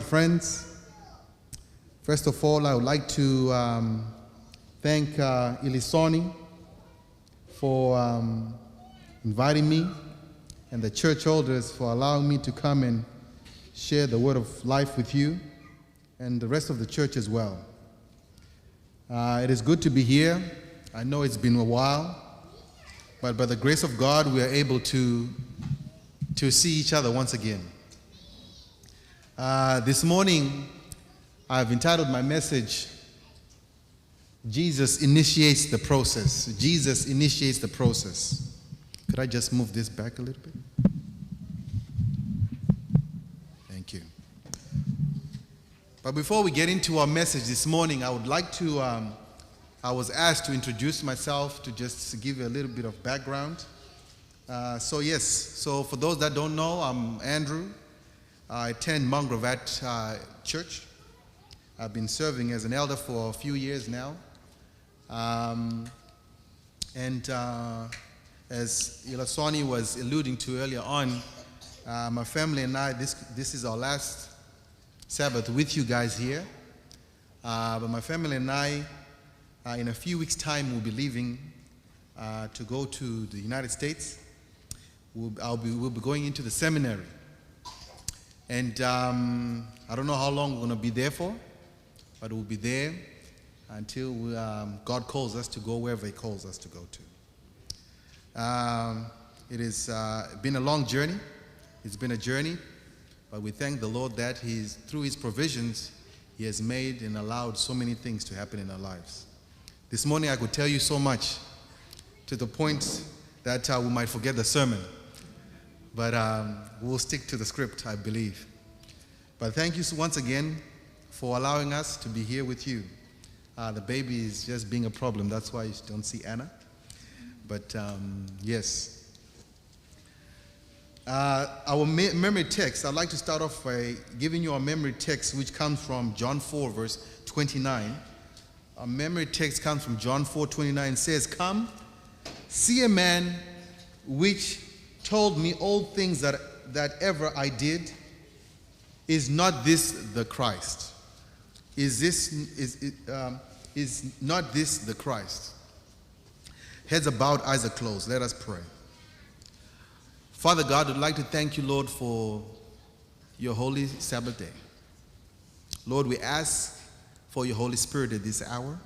friends. First of all, I would like to thank Ilisoni for inviting me and the church elders for allowing me to come and share the word of life with you and the rest of the church as well. It is good to be here. I know it's been a while, but by the grace of God, we are able to see each other once again. This morning, I've entitled my message, Jesus Initiates the Process. Jesus initiates the process. Could I just move this back a little bit? Thank you. But before we get into our message this morning, I would like to, I was asked to introduce myself, to just give you a little bit of background. So for those that don't know, I'm Andrew. I attend Mangravat Church. I've been serving as an elder for a few years now. As Ilasoni was alluding to earlier on, my family and I, this is our last Sabbath with you guys here. But my family and I, in a few weeks' time, will be leaving to go to the United States. We'll be going into the seminary. And I don't know how long we're going to be there for, but we'll be there until God calls us to go wherever He calls us to go to. It has been a long journey. It's been a journey, but we thank the Lord that through His provisions, He has made and allowed so many things to happen in our lives. This morning I could tell you so much to the point that we might forget the sermon. But we'll stick to the script, I believe. But thank you once again for allowing us to be here with you. The baby is just being a problem. That's why you don't see Anna. But yes. Our memory text, I'd like to start off by giving you our memory text, which comes from John 4, verse 29. Our memory text comes from John 4:29. It says, "Come, see a man which told me all things that ever I did. Is not this the Christ? Is not this the Christ?" Heads are bowed, eyes are closed. Let us pray. Father God, I'd like to thank you, Lord, for your holy Sabbath day. Lord, we ask for your Holy Spirit at this hour.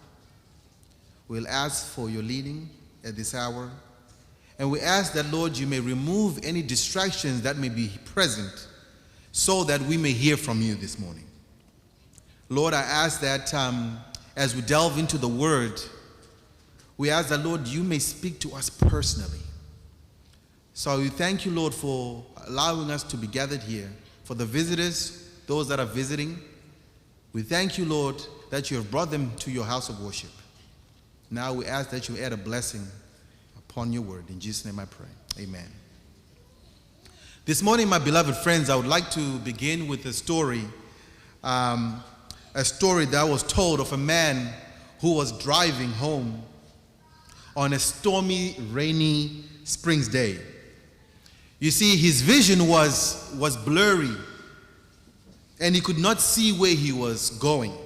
We'll ask for your leading at this hour. And we ask that, Lord, you may remove any distractions that may be present so that we may hear from you this morning. Lord, I ask that as we delve into the word, we ask that, Lord, you may speak to us personally. So we thank you, Lord, for allowing us to be gathered here. For the visitors, those that are visiting, we thank you, Lord, that you have brought them to your house of worship. Now we ask that you add a blessing upon your word. In Jesus' name I pray. Amen. This morning, my beloved friends, I would like to begin with a story that was told of a man who was driving home on a stormy, rainy spring's day. You see, his vision was blurry, and he could not see where he was going.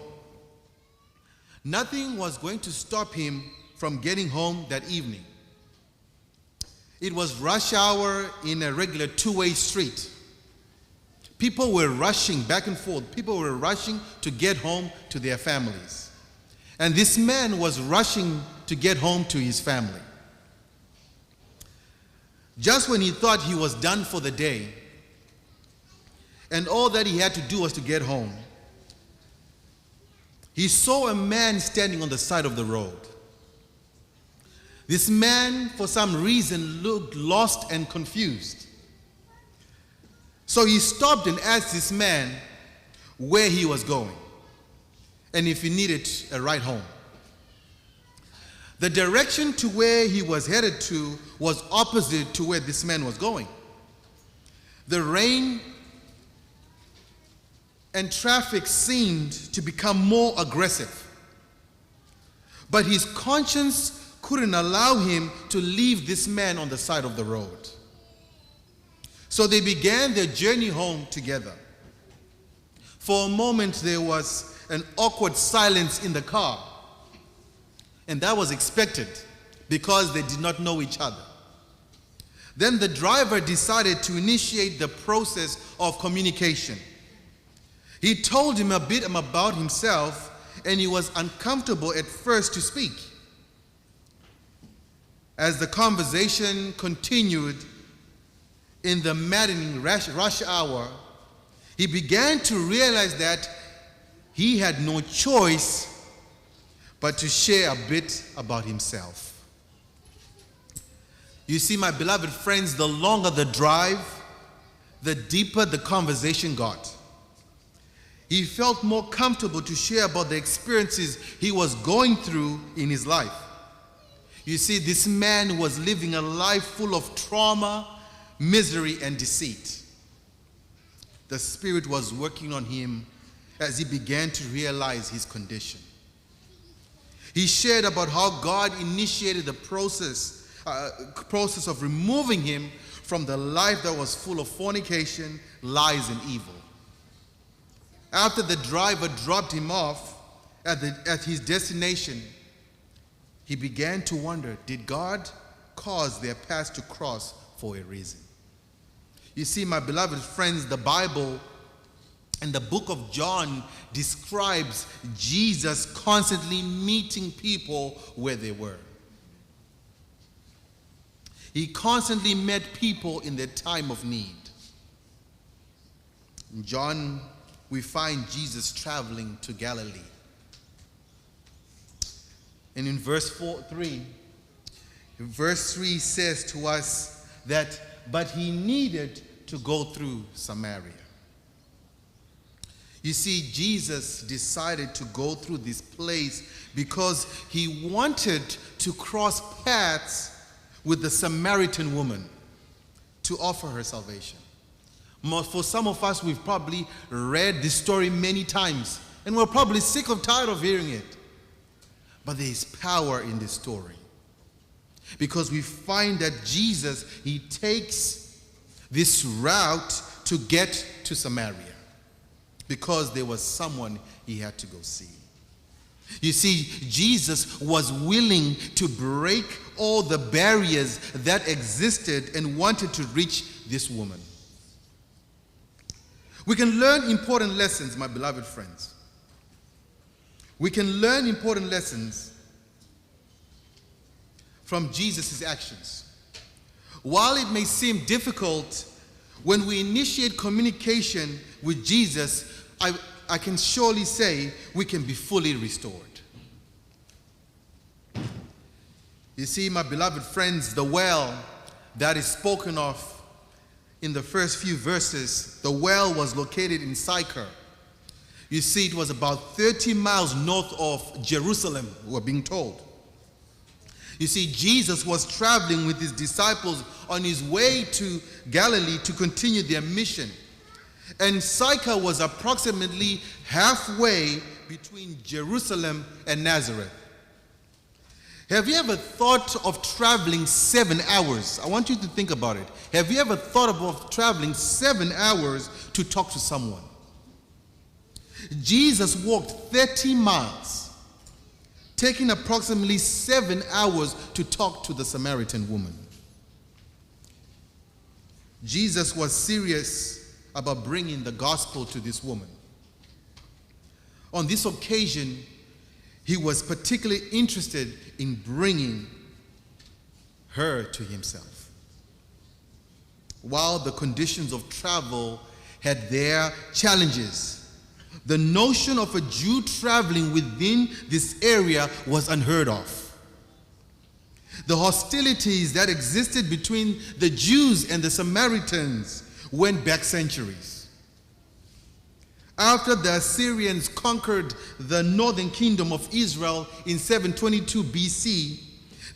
Nothing was going to stop him from getting home that evening. It was rush hour in a regular two-way street. People were rushing back and forth. People were rushing to get home to their families. And this man was rushing to get home to his family. Just when he thought he was done for the day, and all that he had to do was to get home, he saw a man standing on the side of the road. This man, for some reason, looked lost and confused. So he stopped and asked this man where he was going and if he needed a ride home. The direction to where he was headed to was opposite to where this man was going. The rain and traffic seemed to become more aggressive. But his conscience couldn't allow him to leave this man on the side of the road. So they began their journey home together. For a moment, there was an awkward silence in the car. And that was expected because they did not know each other. Then the driver decided to initiate the process of communication. He told him a bit about himself, and he was uncomfortable at first to speak. As the conversation continued in the maddening rush hour, he began to realize that he had no choice but to share a bit about himself. You see, my beloved friends, the longer the drive, the deeper the conversation got. He felt more comfortable to share about the experiences he was going through in his life. You see, this man was living a life full of trauma, misery, and deceit. The Spirit was working on him as he began to realize his condition. He shared about how God initiated the process of removing him from the life that was full of fornication, lies, and evil. After the driver dropped him off at his destination, he began to wonder, did God cause their paths to cross for a reason? You see, my beloved friends, the Bible and the book of John describes Jesus constantly meeting people where they were. He constantly met people in their time of need. In John, we find Jesus traveling to Galilee. And in verse 3 says to us that, but he needed to go through Samaria. You see, Jesus decided to go through this place because he wanted to cross paths with the Samaritan woman to offer her salvation. For some of us, we've probably read this story many times, and we're probably sick or tired of hearing it. But there is power in this story, because we find that Jesus, he takes this route to get to Samaria because there was someone he had to go see. You see, Jesus was willing to break all the barriers that existed and wanted to reach this woman. We can learn important lessons, my beloved friends. We can learn important lessons from Jesus' actions. While it may seem difficult when we initiate communication with Jesus, I can surely say we can be fully restored. You see, my beloved friends, the well that is spoken of in the first few verses, the well was located in Sychar. You see, it was about 30 miles north of Jerusalem, we're being told. You see, Jesus was traveling with his disciples on his way to Galilee to continue their mission. And Sychar was approximately halfway between Jerusalem and Nazareth. Have you ever thought of traveling 7 hours? I want you to think about it. Have you ever thought of traveling 7 hours to talk to someone? Jesus walked 30 miles, taking approximately 7 hours to talk to the Samaritan woman. Jesus was serious about bringing the gospel to this woman. On this occasion, he was particularly interested in bringing her to himself. While the conditions of travel had their challenges, the notion of a Jew traveling within this area was unheard of. The hostilities that existed between the Jews and the Samaritans went back centuries. After the Assyrians conquered the northern kingdom of Israel in 722 BC,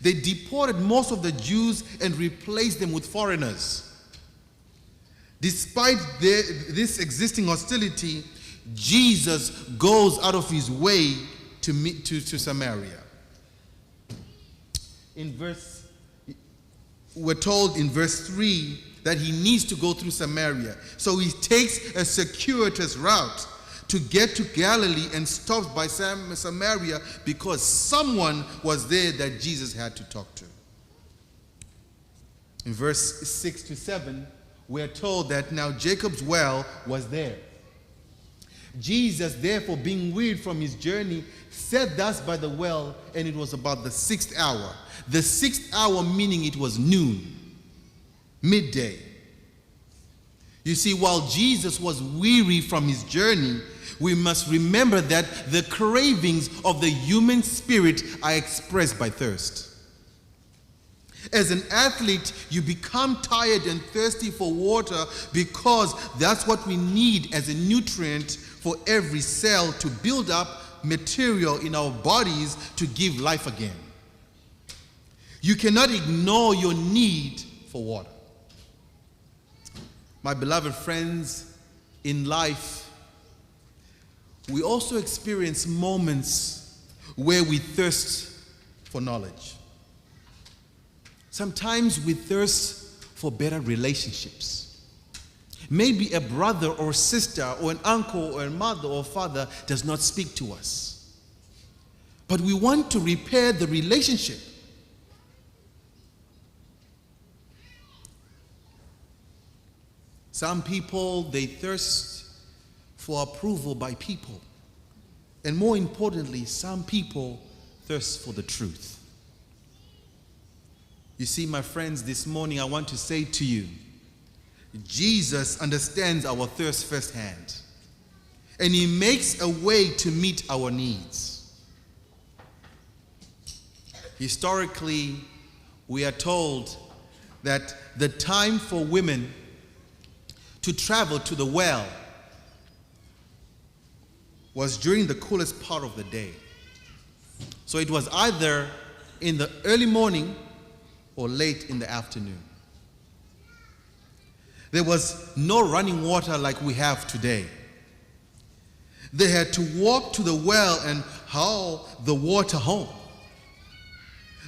they deported most of the Jews and replaced them with foreigners. Despite this existing hostility, Jesus goes out of his way to Samaria. We're told in verse 3 that he needs to go through Samaria. So he takes a circuitous route to get to Galilee and stopped by Samaria because someone was there that Jesus had to talk to. In verse 6 to 7, we are told that now Jacob's well was there. Jesus, therefore, being wearied from his journey, sat thus by the well, and it was about the 6th hour. The 6th hour meaning it was noon, midday. You see, while Jesus was weary from his journey, we must remember that the cravings of the human spirit are expressed by thirst. As an athlete, you become tired and thirsty for water because that's what we need as a nutrient for every cell to build up material in our bodies to give life again. You cannot ignore your need for water. My beloved friends, in life, we also experience moments where we thirst for knowledge. Sometimes we thirst for better relationships. Maybe a brother or sister or an uncle or a mother or father does not speak to us. But we want to repair the relationship. Some people, they thirst for approval by people. And more importantly, some people thirst for the truth. You see, my friends, this morning I want to say to you, Jesus understands our thirst firsthand, and he makes a way to meet our needs. Historically, we are told that the time for women to travel to the well was during the coolest part of the day. So it was either in the early morning or late in the afternoon. There was no running water like we have today. They had to walk to the well and haul the water home.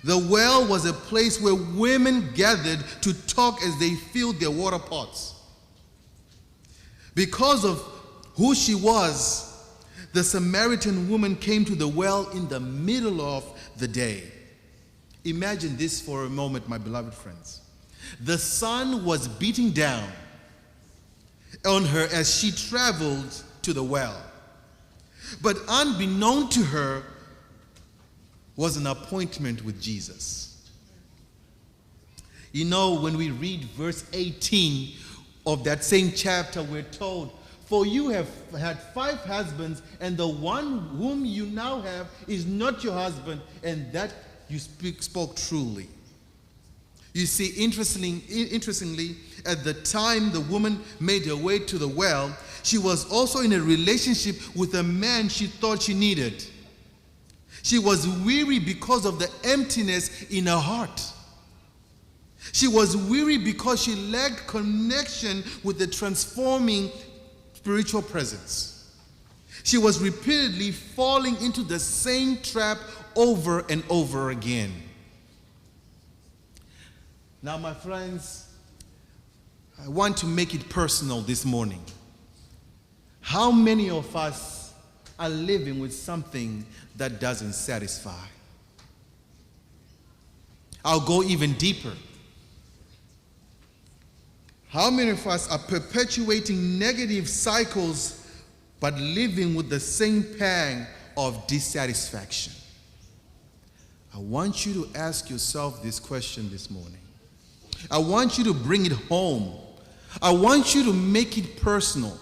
The well was a place where women gathered to talk as they filled their water pots. Because of who she was, the Samaritan woman came to the well in the middle of the day. Imagine this for a moment, my beloved friends. The sun was beating down on her as she traveled to the well. But unbeknown to her was an appointment with Jesus. You know, when we read verse 18 of that same chapter, we're told, "For you have had 5 husbands, and the one whom you now have is not your husband, and that you spoke truly." You see, interestingly, at the time the woman made her way to the well, she was also in a relationship with a man she thought she needed. She was weary because of the emptiness in her heart. She was weary because she lacked connection with the transforming spiritual presence. She was repeatedly falling into the same trap over and over again. Now, my friends, I want to make it personal this morning. How many of us are living with something that doesn't satisfy? I'll go even deeper. How many of us are perpetuating negative cycles but living with the same pang of dissatisfaction? I want you to ask yourself this question this morning. I want you to bring it home. I want you to make it personal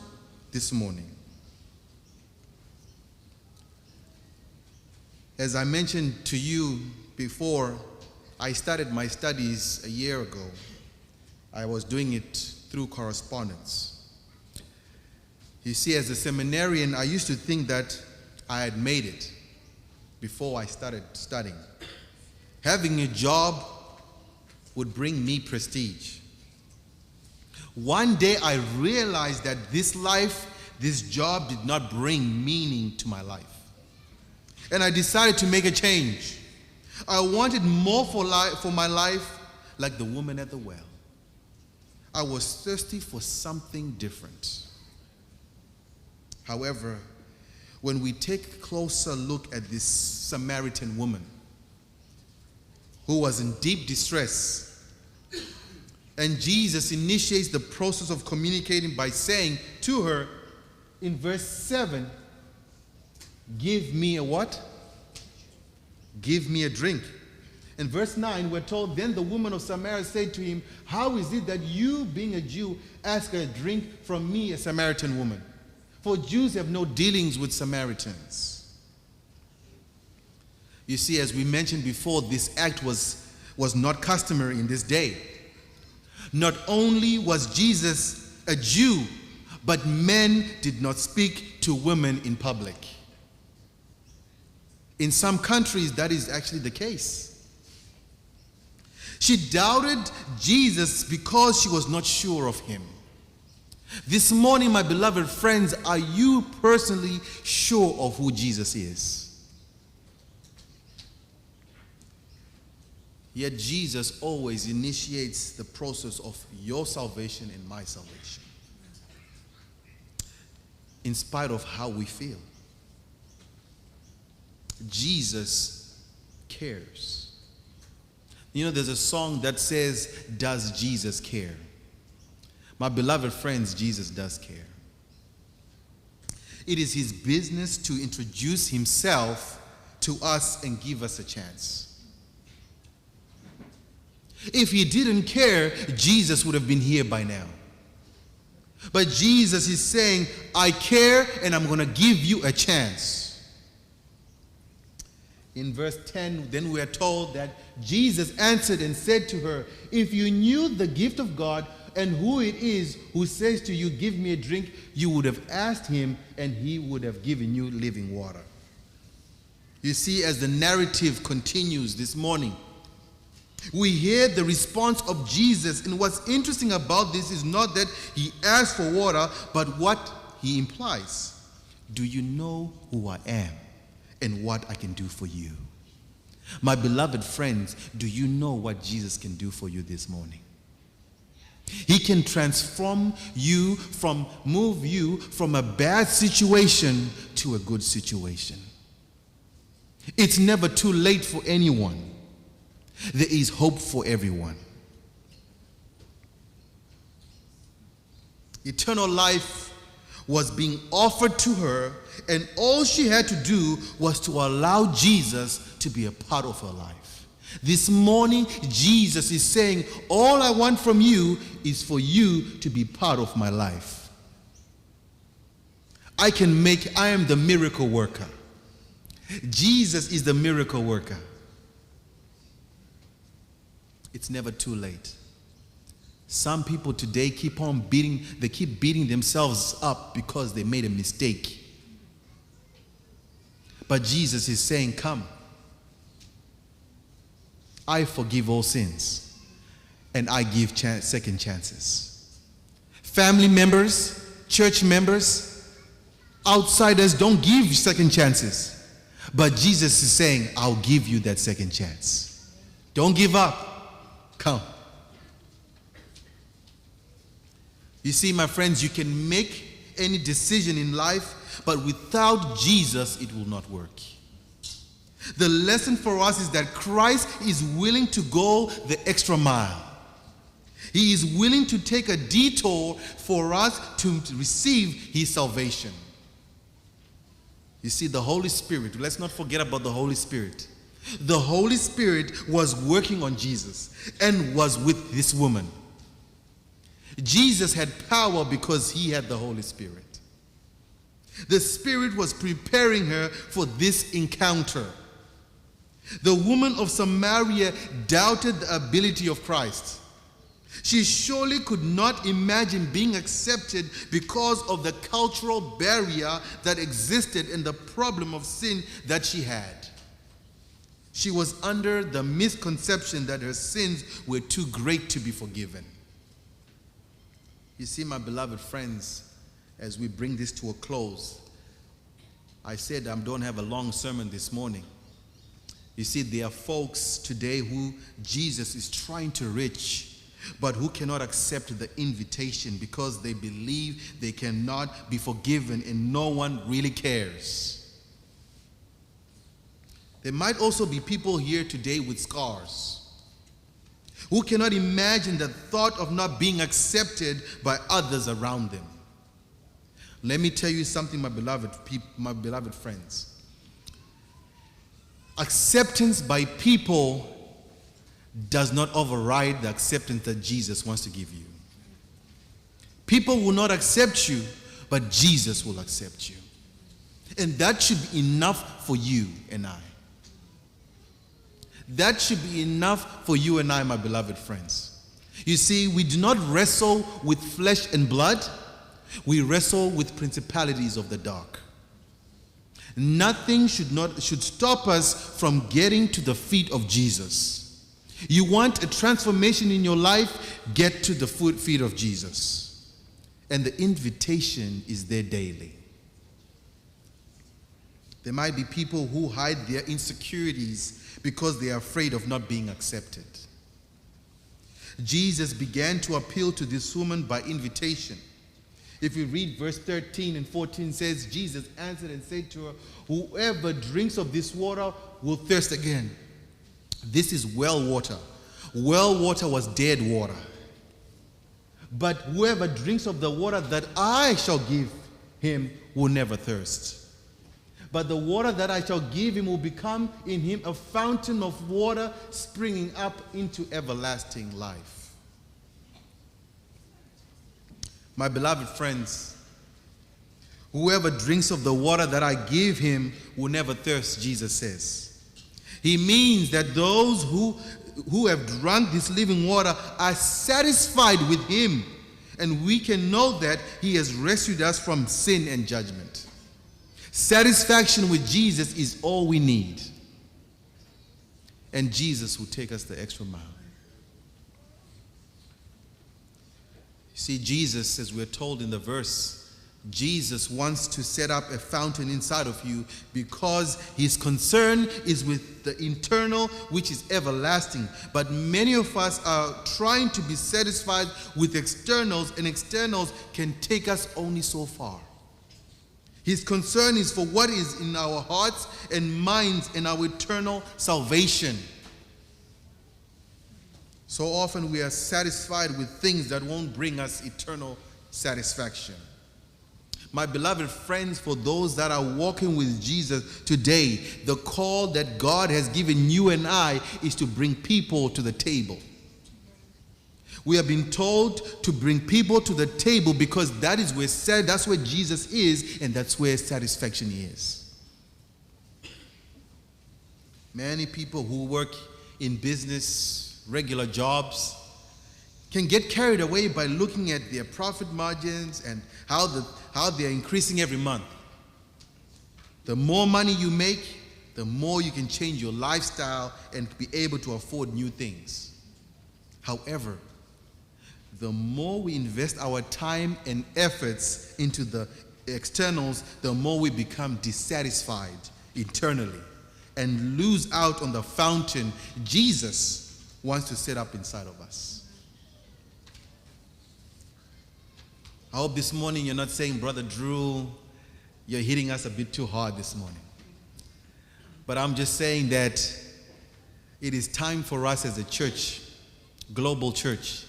this morning. As I mentioned to you before, I started my studies a year ago. I was doing it through correspondence. You see, as a seminarian, I used to think that I had made it before I started studying. Having a job would bring me prestige. One day I realized that this job did not bring meaning to my life. And I decided to make a change. I wanted more for my life, like the woman at the well. I was thirsty for something different. However, when we take a closer look at this Samaritan woman who was in deep distress, and Jesus initiates the process of communicating by saying to her in verse 7, give me a what? Give me a drink. In verse 9, we're told, then the woman of Samaria said to him, how is it that you, being a Jew, ask a drink from me, a Samaritan woman? For Jews have no dealings with Samaritans. You see, as we mentioned before, this act was not customary in this day. Not only was Jesus a Jew, but men did not speak to women in public. In some countries, that is actually the case. She doubted Jesus because she was not sure of him. This morning, my beloved friends, are you personally sure of who Jesus is? Yet Jesus always initiates the process of your salvation and my salvation, in spite of how we feel. Jesus cares. You know, there's a song that says, does Jesus care? My beloved friends, Jesus does care. It is his business to introduce himself to us and give us a chance. If he didn't care, Jesus would have been here by now. But Jesus is saying, I care and I'm going to give you a chance. In verse 10, then we are told that Jesus answered and said to her, if you knew the gift of God and who it is who says to you, give me a drink, you would have asked him and he would have given you living water. You see, as the narrative continues this morning, we hear the response of Jesus. And what's interesting about this is not that he asked for water, but what he implies. Do you know who I am and what I can do for you? My beloved friends, do you know what Jesus can do for you this morning? He can transform you, move you from a bad situation to a good situation. It's never too late for anyone. There is hope for everyone. Eternal life was being offered to her, and all she had to do was to allow Jesus to be a part of her life. This morning, Jesus is saying, all I want from you is for you to be part of my life. I am the miracle worker. Jesus is the miracle worker. It's never too late. Some people today keep beating themselves up because they made a mistake. But Jesus is saying, come. I forgive all sins, and I give second chances. Family members, church members, outsiders don't give second chances. But Jesus is saying, I'll give you that second chance. Don't give up. Come. You see, my friends, you can make any decision in life, but without Jesus, it will not work. The lesson for us is that Christ is willing to go the extra mile. He is willing to take a detour for us to receive his salvation. You see, the Holy Spirit, let's not forget about the Holy Spirit. The Holy Spirit was working on Jesus and was with this woman. Jesus had power because he had the Holy Spirit. The Spirit was preparing her for this encounter. The woman of Samaria doubted the ability of Christ. She surely could not imagine being accepted because of the cultural barrier that existed and the problem of sin that she had. She was under the misconception that her sins were too great to be forgiven. You see, my beloved friends, as we bring this to a close, I said I don't have a long sermon this morning. You see, there are folks today who Jesus is trying to reach, but who cannot accept the invitation because they believe they cannot be forgiven and no one really cares. There might also be people here today with scars who cannot imagine the thought of not being accepted by others around them. Let me tell you something, my beloved friends. Acceptance by people does not override the acceptance that Jesus wants to give you. People will not accept you, but Jesus will accept you. And that should be enough for you and I. That should be enough for you and I, my beloved friends. You see, we do not wrestle with flesh and blood. We wrestle with principalities of the dark. Nothing should stop us from getting to the feet of Jesus. You want a transformation in your life? Get to the feet of Jesus. And the invitation is there daily. There might be people who hide their insecurities because they are afraid of not being accepted. Jesus began to appeal to this woman by invitation. If you read verse 13 and 14, says, Jesus answered and said to her, whoever drinks of this water will thirst again. This is well water. Well water was dead water. But whoever drinks of the water that I shall give him will never thirst. But the water that I shall give him will become in him a fountain of water springing up into everlasting life. My beloved friends, whoever drinks of the water that I give him will never thirst, Jesus says. He means that those who have drunk this living water are satisfied with him, and we can know that he has rescued us from sin and judgment. Satisfaction with Jesus is all we need, and Jesus will take us the extra mile. See, Jesus, as we're told in the verse, Jesus wants to set up a fountain inside of you because his concern is with the internal, which is everlasting. But many of us are trying to be satisfied with externals, and externals can take us only so far. His concern is for what is in our hearts and minds and our eternal salvation. So often we are satisfied with things that won't bring us eternal satisfaction. My beloved friends, for those that are walking with Jesus today, the call that God has given you and I is to bring people to the table. We have been told to bring people to the table because that's where Jesus is, and that's where satisfaction is. Many people who work in business, regular jobs, can get carried away by looking at their profit margins and how they're increasing every month. The more money you make, the more you can change your lifestyle and be able to afford new things. However, the more we invest our time and efforts into the externals, the more we become dissatisfied internally and lose out on the fountain Jesus wants to set up inside of us. I hope this morning you're not saying, Brother Drew, you're hitting us a bit too hard this morning. But I'm just saying that it is time for us as a church, global church,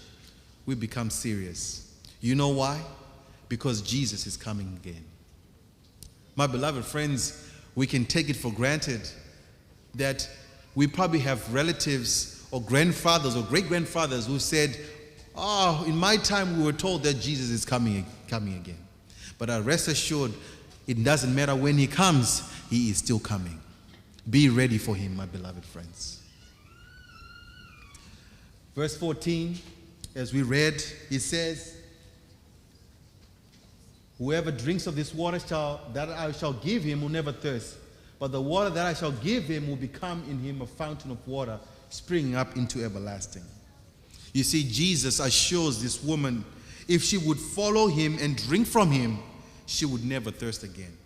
we become serious. You know why? Because Jesus is coming again. My beloved friends, we can take it for granted that we probably have relatives or grandfathers or great-grandfathers who said, in my time we were told that Jesus is coming again. But rest assured, it doesn't matter when he comes, he is still coming. Be ready for him, my beloved friends. Verse 14, as we read, it says, whoever drinks of this water that I shall give him will never thirst. But the water that I shall give him will become in him a fountain of water springing up into everlasting. You see, Jesus assures this woman, if she would follow him and drink from him, she would never thirst again.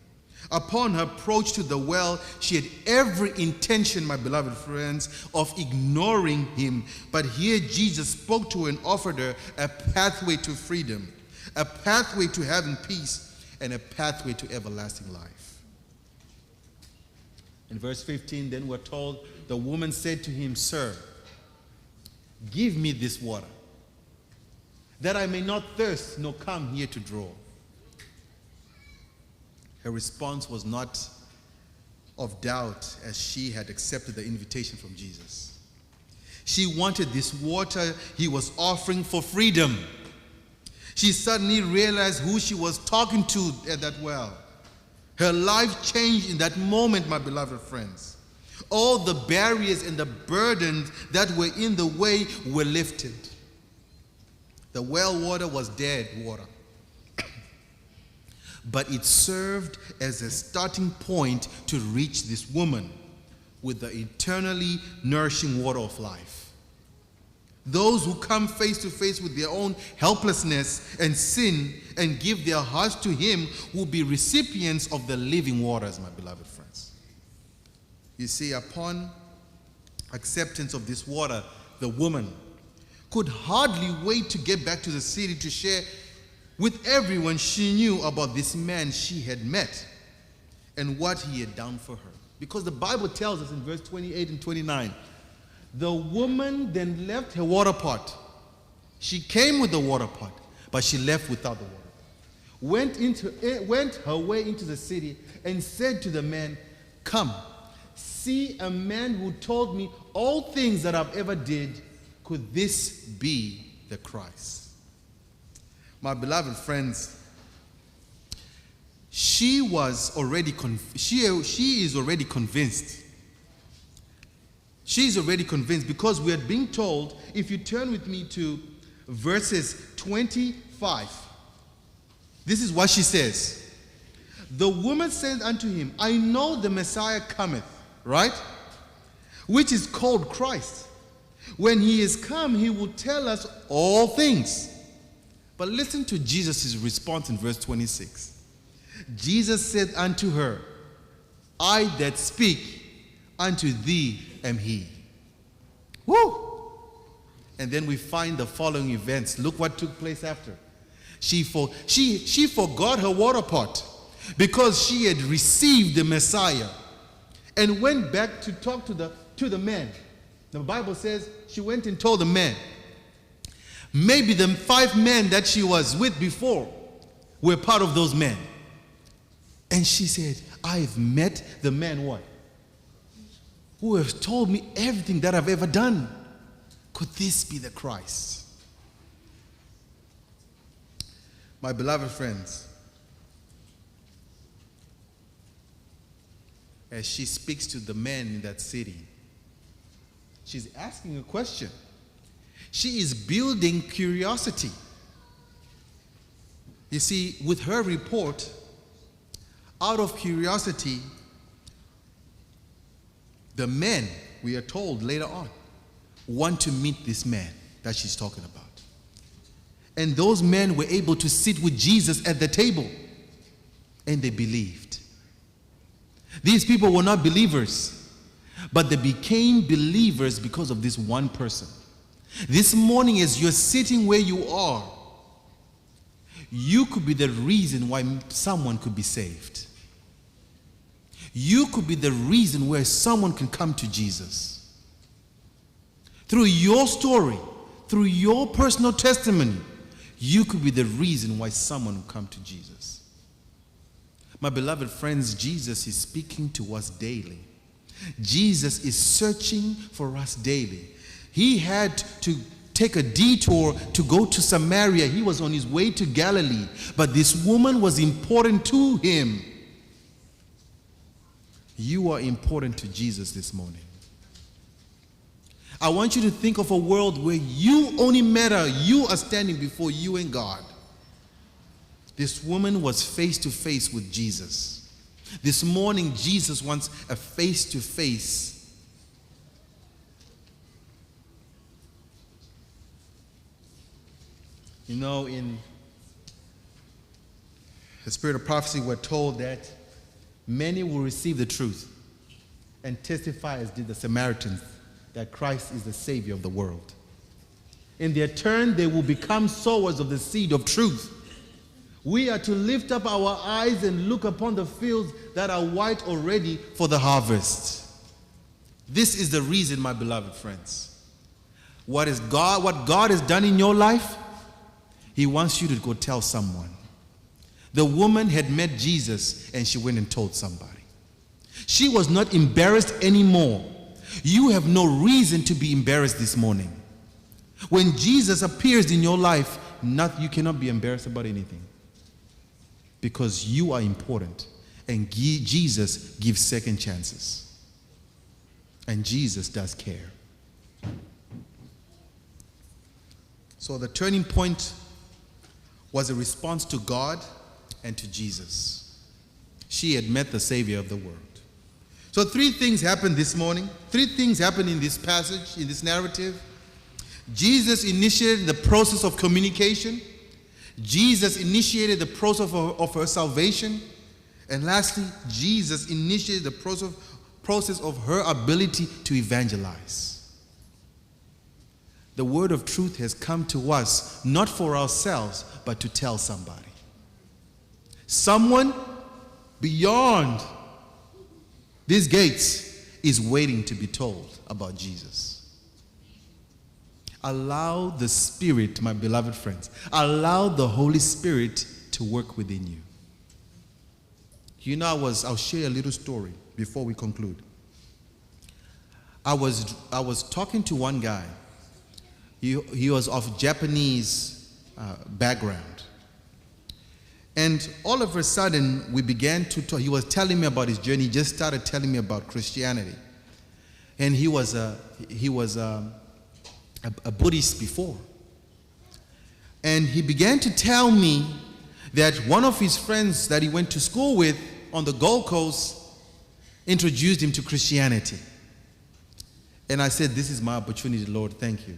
Upon her approach to the well, she had every intention, my beloved friends, of ignoring him. But here Jesus spoke to her and offered her a pathway to freedom, a pathway to having peace, and a pathway to everlasting life. In verse 15, then we're told, the woman said to him, "Sir, give me this water, that I may not thirst nor come here to draw." Her response was not of doubt, as she had accepted the invitation from Jesus. She wanted this water he was offering for freedom. She suddenly realized who she was talking to at that well. Her life changed in that moment, my beloved friends. All the barriers and the burdens that were in the way were lifted. The well water was dead water, but it served as a starting point to reach this woman with the eternally nourishing water of life. Those who come face to face with their own helplessness and sin and give their hearts to him will be recipients of the living waters, my beloved friends. You see, upon acceptance of this water, the woman could hardly wait to get back to the city to share with everyone she knew about this man she had met and what he had done for her. Because the Bible tells us in verse 28 and 29, the woman then left her water pot. She came with the water pot, but she left without the water. Went her way into the city and said to the man, "Come, see a man who told me all things that I've ever did. Could this be the Christ?" My beloved friends, she is already convinced. She is already convinced because we are being told, if you turn with me to verses 25, this is what she says. The woman said unto him, "I know the Messiah cometh," right? Which is called Christ. "When he is come, he will tell us all things." But listen to Jesus' response in verse 26. Jesus said unto her, "I that speak unto thee am he." Woo! And then we find the following events. Look what took place after. She forgot her water pot because she had received the Messiah and went back to talk to the man. The Bible says she went and told the man. Maybe the 5 men that she was with before were part of those men. And she said, "I've met the man what? Who has told me everything that I've ever done. Could this be the Christ?" My beloved friends, as she speaks to the men in that city, she's asking a question. She is building curiosity. You see, with her report, out of curiosity, the men, we are told later on, want to meet this man that she's talking about. And those men were able to sit with Jesus at the table, and they believed. These people were not believers, but they became believers because of this one person. This morning, as you're sitting where you are, you could be the reason why someone could be saved. You could be the reason where someone can come to Jesus. Through your story, through your personal testimony, you could be the reason why someone will come to Jesus. My beloved friends, Jesus is speaking to us daily. Jesus is searching for us daily. He had to take a detour to go to Samaria. He was on his way to Galilee, but this woman was important to him. You are important to Jesus this morning. I want you to think of a world where you only matter. You are standing before you and God. This woman was face to face with Jesus. This morning, Jesus wants a face to face. You know, in the spirit of prophecy, we're told that many will receive the truth and testify, as did the Samaritans, that Christ is the Savior of the world. In their turn, they will become sowers of the seed of truth. We are to lift up our eyes and look upon the fields that are white already for the harvest. This is the reason, my beloved friends. What God has done in your life, He wants you to go tell someone. The woman had met Jesus and she went and told somebody. She was not embarrassed anymore. You have no reason to be embarrassed this morning. When Jesus appears in your life, you cannot be embarrassed about anything. Because you are important. And Jesus gives second chances. And Jesus does care. So the turning point was a response to God and to Jesus. She had met the Savior of the world. So 3 things happened this morning. 3 things happened in this passage, in this narrative. Jesus initiated the process of communication. Jesus initiated the process of her salvation. And lastly, Jesus initiated the process of her ability to evangelize. The word of truth has come to us, not for ourselves, but to tell somebody. Someone beyond these gates is waiting to be told about Jesus. Allow the Spirit, my beloved friends, allow the Holy Spirit to work within you. You know, I'll share a little story before we conclude. I was talking to one guy. He was of Japanese background. And all of a sudden, we began to talk. He was telling me about his journey. He just started telling me about Christianity. And he was a Buddhist before. And he began to tell me that one of his friends that he went to school with on the Gold Coast introduced him to Christianity. And I said, this is my opportunity, Lord, thank you.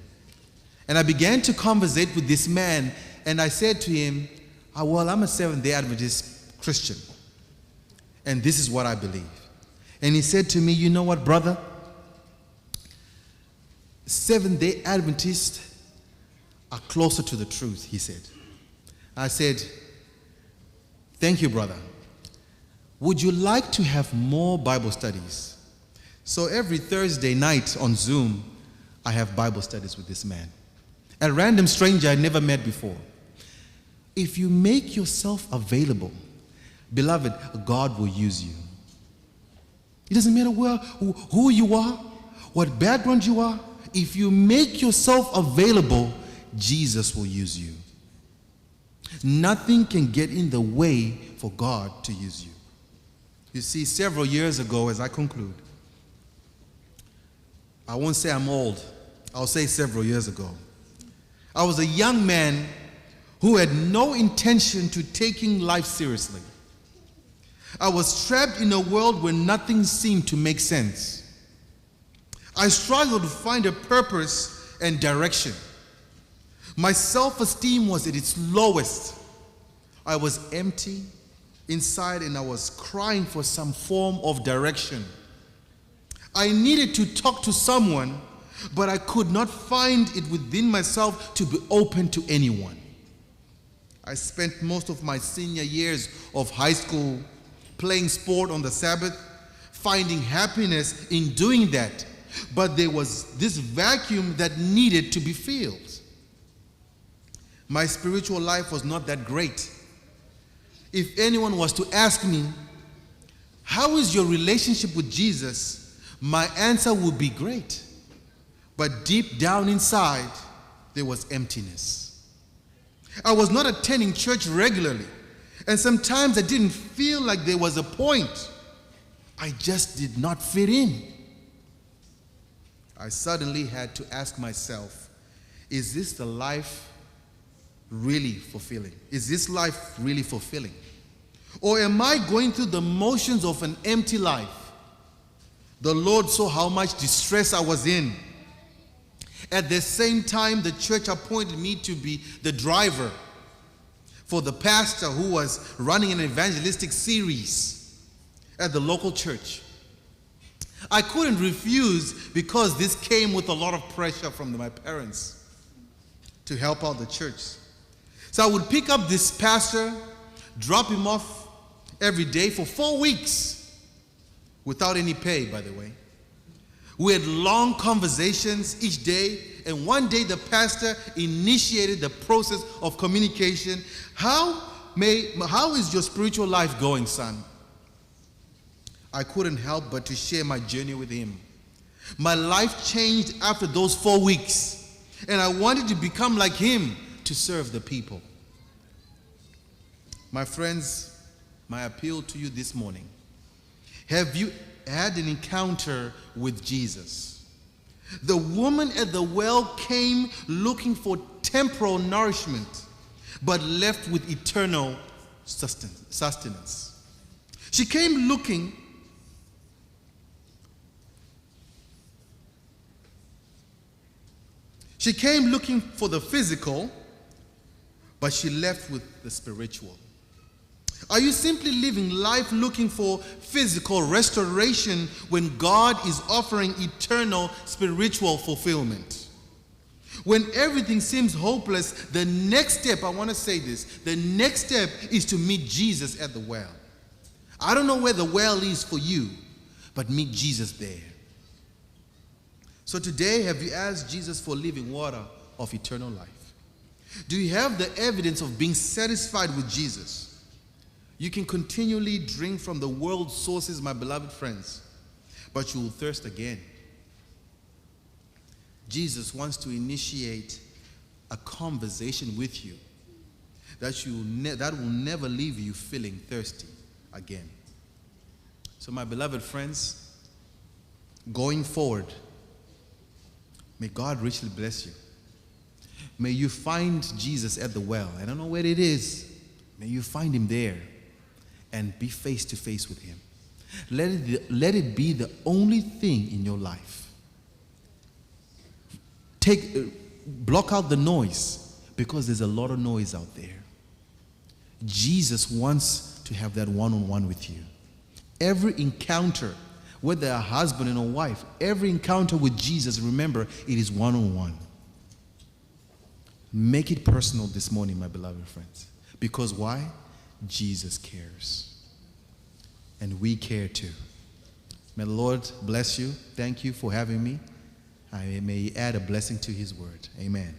And I began to conversate with this man, and I said to him, well, I'm a Seventh-day Adventist Christian, and this is what I believe. And he said to me, you know what, brother? Seventh-day Adventists are closer to the truth, he said. I said, thank you, brother. Would you like to have more Bible studies? So every Thursday night on Zoom, I have Bible studies with this man. A random stranger I never met before. If you make yourself available, beloved, God will use you. It doesn't matter who you are, what background you are. If you make yourself available, Jesus will use you. Nothing can get in the way for God to use you. You see, several years ago, as I conclude, I won't say I'm old, I'll say several years ago, I was a young man who had no intention to taking life seriously. I was trapped in a world where nothing seemed to make sense. I struggled to find a purpose and direction. My self-esteem was at its lowest. I was empty inside and I was crying for some form of direction. I needed to talk to someone, but I could not find it within myself to be open to anyone. I spent most of my senior years of high school playing sport on the Sabbath, finding happiness in doing that. But there was this vacuum that needed to be filled. My spiritual life was not that great. If anyone was to ask me, how is your relationship with Jesus? My answer would be great. But deep down inside, there was emptiness. I was not attending church regularly, and sometimes I didn't feel like there was a point. I just did not fit in. I suddenly had to ask myself, is this the life really fulfilling? Is this life really fulfilling? Or am I going through the motions of an empty life? The Lord saw how much distress I was in. At the same time, the church appointed me to be the driver for the pastor who was running an evangelistic series. at the local church. I couldn't refuse because this came with a lot of pressure from my parents to help out the church. So I would pick up this pastor, drop him off every day for 4 weeks without any pay, by the way. We had long conversations each day, and one day the pastor initiated the process of communication. How is your spiritual life going, son? I couldn't help but to share my journey with him. My life changed after those 4 weeks, and I wanted to become like him to serve the people. My friends, my appeal to you this morning: have you had an encounter with Jesus? The woman at the well came looking for temporal nourishment, but left with eternal sustenance. She came looking for the physical, but she left with the spiritual. Are you simply living life looking for physical restoration when God is offering eternal spiritual fulfillment? When everything seems hopeless, the next step, I want to say this, the next step is to meet Jesus at the well. I don't know where the well is for you, but meet Jesus there. So today, have you asked Jesus for living water of eternal life? Do you have the evidence of being satisfied with Jesus? You can continually drink from the world's sources, my beloved friends, but you will thirst again. Jesus wants to initiate a conversation with you that will never leave you feeling thirsty again. So my beloved friends, going forward, may God richly bless you. May you find Jesus at the well. I don't know where it is. May you find him there and be face to face with him. Let it be the only thing in your life. Block out the noise, because there's a lot of noise out there. Jesus wants to have that one-on-one with you. Every encounter, whether a husband and a wife, every encounter with Jesus, remember, it is one-on-one. Make it personal this morning, my beloved friends. Because why? Jesus cares. And we care too. May the Lord bless you. Thank you for having me. May He add a blessing to His word. Amen.